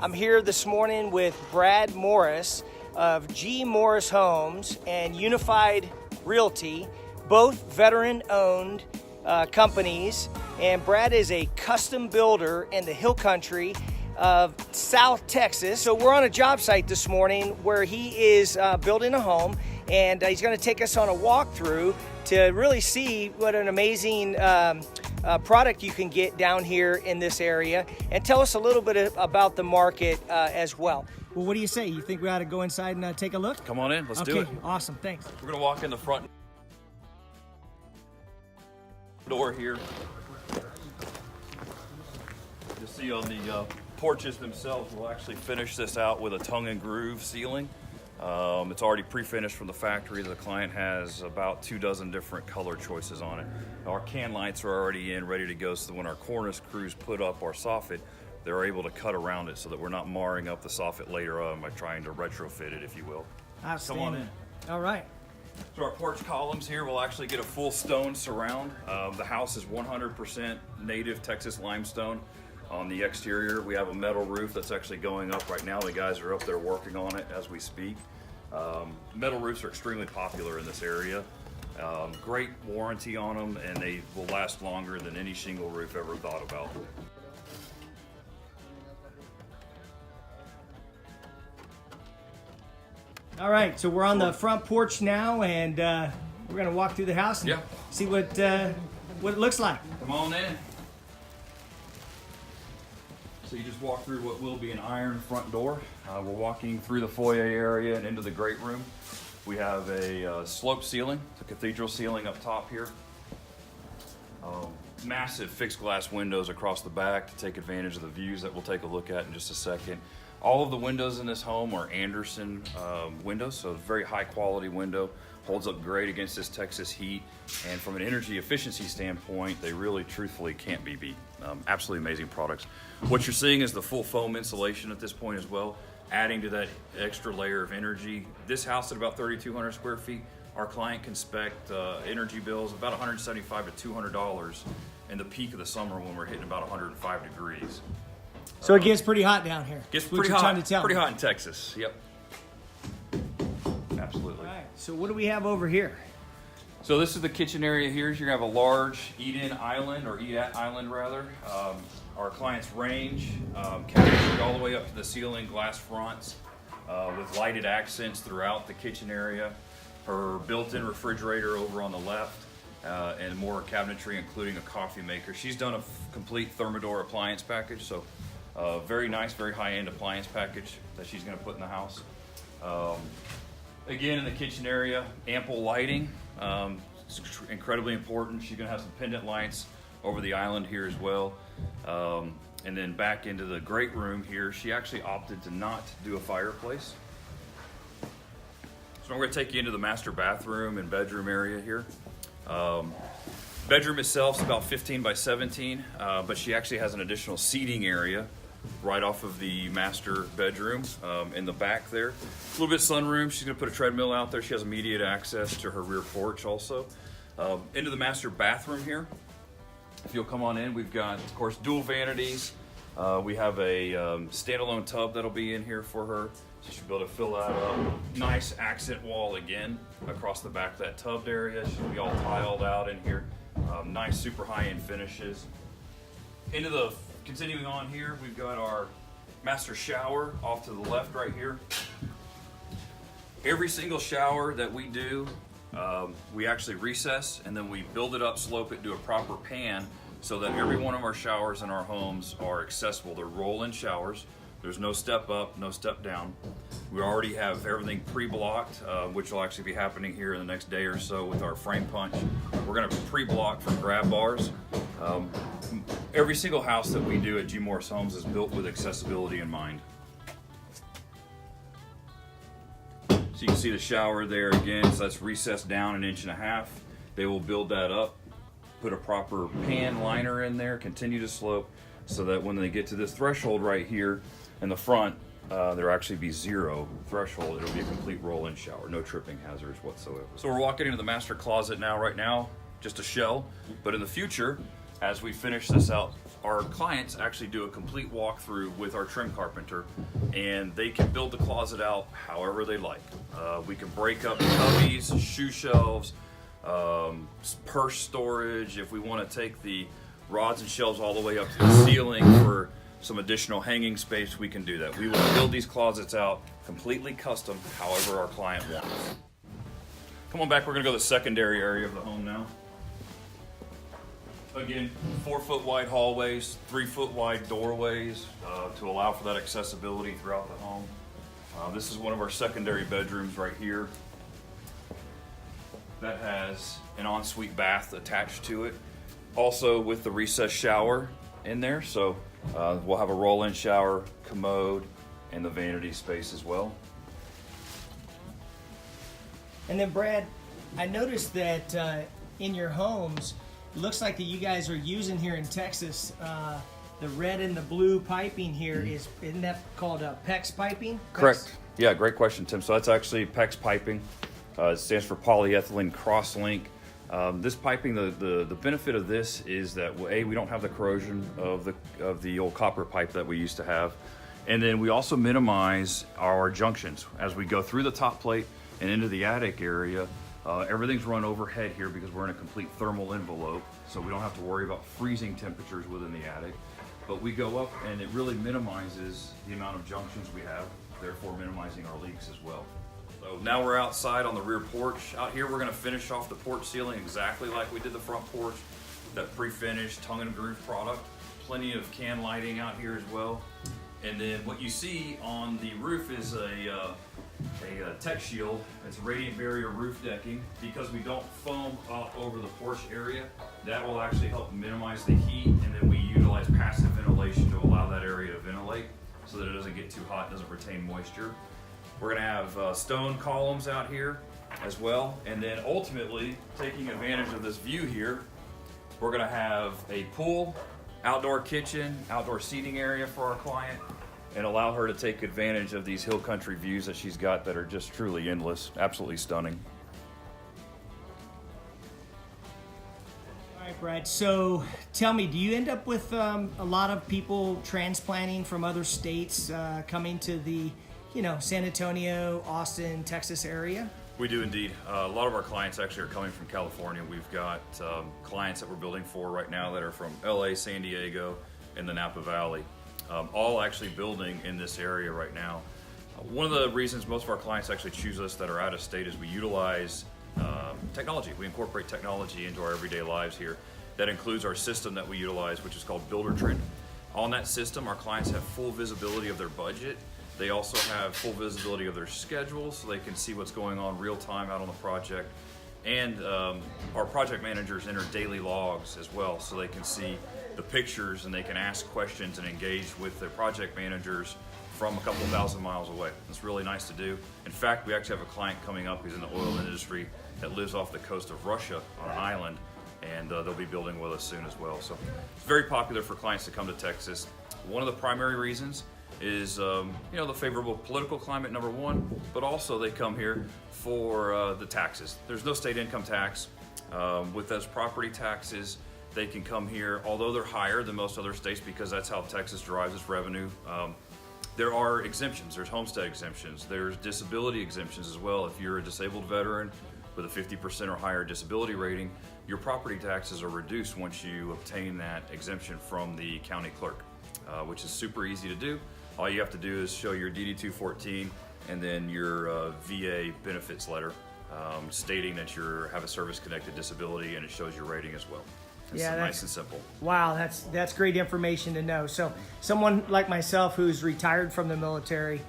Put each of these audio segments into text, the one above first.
I'm here this morning with Brad Morris of G. Morris Homes and Unified Realty, both veteran-owned companies. And Brad is a custom builder in the Hill Country of South Texas. So we're on a job site this morning where he is building a home, and he's going to take us on a walkthrough to really see what an amazing product you can get down here in this area, and tell us a little bit about the market as well. Well, what do you say? You think we ought to go inside and take a look? Come on in, let's do it. Okay, awesome, thanks. We're gonna walk in the front door here. You'll see on the porches themselves, we'll actually finish this out with a tongue and groove ceiling. It's already pre-finished from the factory. The client has about 24 different color choices on it. Our can lights are already in, ready to go, so that when our cornice crews put up our soffit, they're able to cut around it so that we're not marring up the soffit later on by trying to retrofit it, if you will. Outstanding. Come on in. All right. So our porch columns here will actually get a full stone surround. The house is 100% native Texas limestone. On the exterior, we have a metal roof that's actually going up right now. The guys are up there working on it as we speak. Metal roofs are extremely popular in this area. Great warranty on them, and they will last longer than any shingle roof ever thought about. All right, so we're on the front porch now, and we're gonna walk through the house and see what it looks like. Come on in. So you just walk through what will be an iron front door. We're walking through the foyer area and into the great room. We have a slope ceiling, it's a cathedral ceiling up top here. Massive fixed glass windows across the back to take advantage of the views that we'll take a look at in just a second. All of the windows in this home are Anderson windows, so a very high quality window. Holds up great against this Texas heat, and from an energy efficiency standpoint, they really truthfully can't be beat. Absolutely amazing products. What you're seeing is the full foam insulation at this point as well, adding to that extra layer of energy. This house at about 3,200 square feet, our client can spec energy bills about $175 to $200 in the peak of the summer when we're hitting about 105 degrees. So it gets pretty hot down here. Gets pretty hot. Pretty hot in Texas. Yep. Absolutely. All right. So what do we have over here? So this is the kitchen area here. You're gonna have a large eat-in island, or eat-at island rather. Our client's range, cabinetry all the way up to the ceiling, glass fronts with lighted accents throughout the kitchen area. Her built-in refrigerator over on the left, and more cabinetry, including a coffee maker. She's done a complete Thermador appliance package, so very nice, very high-end appliance package that she's gonna put in the house. Again, in the kitchen area, ample lighting. It's incredibly important. She's gonna have some pendant lights over the island here as well. And then back into the great room here, she actually opted to not do a fireplace. So I'm gonna take you into the master bathroom and bedroom area here. Bedroom itself is about 15 by 17, but she actually has an additional seating area right off of the master bedroom in the back there. A little bit sunroom. She's gonna put a treadmill out there. She has immediate access to her rear porch also. Into the master bathroom here. If you'll come on in, we've got, of course, dual vanities. We have a standalone tub that'll be in here for her. So she'll be able to fill that up. Nice accent wall again across the back of that tubbed area. She'll be all tiled out in here. Nice, super high-end finishes. Continuing on here, we've got our master shower off to the left right here. Every single shower that we do, we actually recess, and then we build it up, slope it, do a proper pan, so that every one of our showers in our homes are accessible. They're roll-in showers. There's no step up, no step down. We already have everything pre-blocked, which will actually be happening here in the next day or so with our frame punch. We're gonna pre-block from grab bars. Every single house that we do at G. Morris Homes is built with accessibility in mind. So you can see the shower there again, so that's recessed down 1.5 inches. They will build that up, put a proper pan liner in there, continue to slope, so that when they get to this threshold right here in the front, there'll actually be 0 threshold. It'll be a complete roll-in shower, no tripping hazards whatsoever. So we're walking into the master closet now. Right now, just a shell, but in the future, As we finish this out, our clients actually do a complete walkthrough with our trim carpenter, and they can build the closet out however they like. We can break up cubbies, shoe shelves, purse storage. If we want to take the rods and shelves all the way up to the ceiling for some additional hanging space, we can do that. We will build these closets out completely custom, however our client wants. Come on back, we're gonna go to the secondary area of the home now. Again, 4-foot wide hallways, 3-foot wide doorways to allow for that accessibility throughout the home. This is one of our secondary bedrooms right here. That has an ensuite bath attached to it. Also with the recessed shower in there, so we'll have a roll-in shower, commode, and the vanity space as well. And then Brad, I noticed that in your homes, it looks like that you guys are using here in Texas, the red and the blue piping here isn't that called PEX piping? Correct. Yeah, great question, Tim. So that's actually PEX piping. It stands for polyethylene cross-link. This piping, the benefit of this is that we don't have the corrosion of the old copper pipe that we used to have, and then we also minimize our junctions as we go through the top plate and into the attic area. Everything's run overhead here because we're in a complete thermal envelope, so we don't have to worry about freezing temperatures within the attic. But we go up and it really minimizes the amount of junctions we have, therefore minimizing our leaks as well. So now we're outside on the rear porch. Out here we're gonna finish off the porch ceiling exactly like we did the front porch, that pre-finished tongue and groove product. Plenty of can lighting out here as well. And then what you see on the roof is a tech shield. It's radiant barrier roof decking. Because we don't foam up over the porch area, that will actually help minimize the heat, and then we utilize passive ventilation to allow that area to ventilate so that it doesn't get too hot, doesn't retain moisture. We're gonna have stone columns out here as well, and then ultimately, taking advantage of this view here, we're gonna have a pool, outdoor kitchen, outdoor seating area for our client, and allow her to take advantage of these hill country views that she's got that are just truly endless, absolutely stunning. All right, Brad, so tell me, do you end up with a lot of people transplanting from other states coming to the San Antonio, Austin, Texas area? We do indeed. A lot of our clients actually are coming from California. We've got clients that we're building for right now that are from LA, San Diego, and the Napa Valley. All actually building in this area right now. One of the reasons most of our clients actually choose us that are out of state is we utilize technology. We incorporate technology into our everyday lives here. That includes our system that we utilize, which is called Builder Trend. On that system, our clients have full visibility of their budget. They also have full visibility of their schedule, so they can see what's going on real time out on the project. And our project managers enter daily logs as well, so they can see the pictures and they can ask questions and engage with their project managers from a couple thousand miles away. It's really nice to do. In fact, we actually have a client coming up who's in the oil industry that lives off the coast of Russia on an island, and they'll be building with us soon as well. So it's very popular for clients to come to Texas. One of the primary reasons is the favorable political climate, number one, but also they come here for the taxes. There's no state income tax. With those property taxes, they can come here, although they're higher than most other states because that's how Texas derives its revenue. There are exemptions. There's homestead exemptions. There's disability exemptions as well. If you're a disabled veteran with a 50% or higher disability rating, your property taxes are reduced once you obtain that exemption from the county clerk, which is super easy to do. All you have to do is show your DD-214 and then your VA benefits letter stating that you have a service-connected disability, and it shows your rating as well. It's nice and simple. Wow, that's great information to know. So someone like myself who's retired from the military,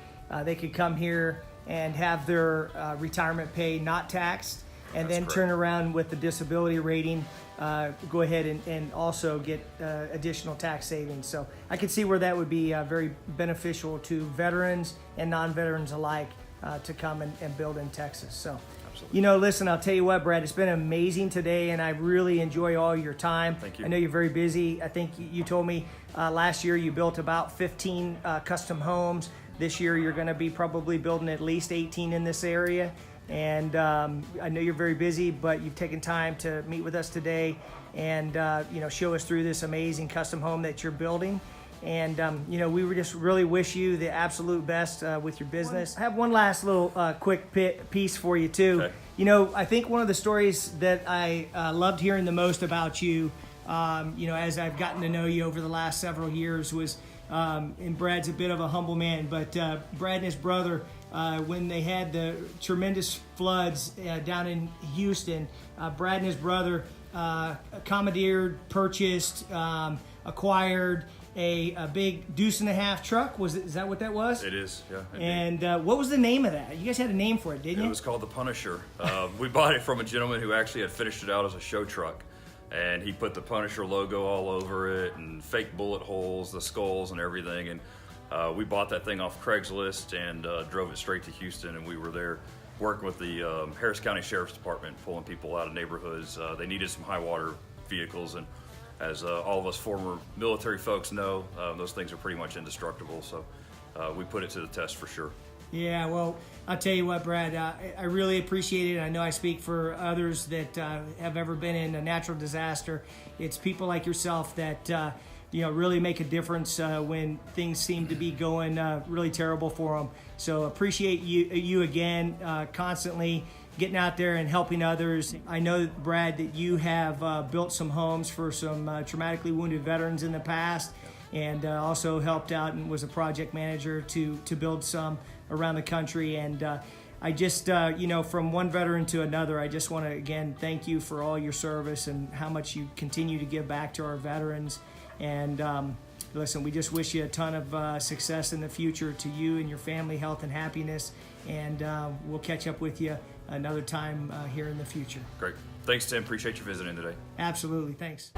they could come here and have their retirement pay not taxed, and then turn around with the disability rating, go ahead and also get additional tax savings. So I could see where that would be very beneficial to veterans and non-veterans alike to come and build in Texas. So, listen, I'll tell you what, Brad, it's been amazing today, and I really enjoy all your time. Thank you. I know you're very busy. I think you told me last year you built about 15 custom homes. This year you're going to be probably building at least 18 in this area. And I know you're very busy, but you've taken time to meet with us today. and show us through this amazing custom home that you're building. And we would just really wish you the absolute best with your business. I have one last little quick piece for you too. Okay. I think one of the stories that I loved hearing the most about you, as I've gotten to know you over the last several years, was, and Brad's a bit of a humble man, but Brad and his brother, when they had the tremendous floods down in Houston, Brad and his brother commandeered, purchased, acquired a big deuce-and-a-half truck. Is that what that was? It is, yeah. Indeed. And what was the name of that? You guys had a name for it, didn't you? It was called the Punisher. We bought it from a gentleman who actually had finished it out as a show truck. And he put the Punisher logo all over it and fake bullet holes, the skulls and everything. And we bought that thing off Craigslist and drove it straight to Houston. And we were there working with the Harris County Sheriff's Department, pulling people out of neighborhoods. They needed some high water vehicles, and as all of us former military folks know, those things are pretty much indestructible. So we put it to the test for sure. Yeah, well, I'll tell you what, Brad, I really appreciate it. I know I speak for others that have ever been in a natural disaster. It's people like yourself that really make a difference when things seem to be going really terrible for them. So appreciate you again, constantly getting out there and helping others. I know, Brad, that you have built some homes for some traumatically wounded veterans in the past, and also helped out and was a project manager to build some around the country. And I just, from one veteran to another, I just want to, again, thank you for all your service and how much you continue to give back to our veterans. And listen, we just wish you a ton of success in the future, to you and your family, health and happiness. And we'll catch up with you another time here in the future. Great. Thanks, Tim. Appreciate you visiting today. Absolutely. Thanks.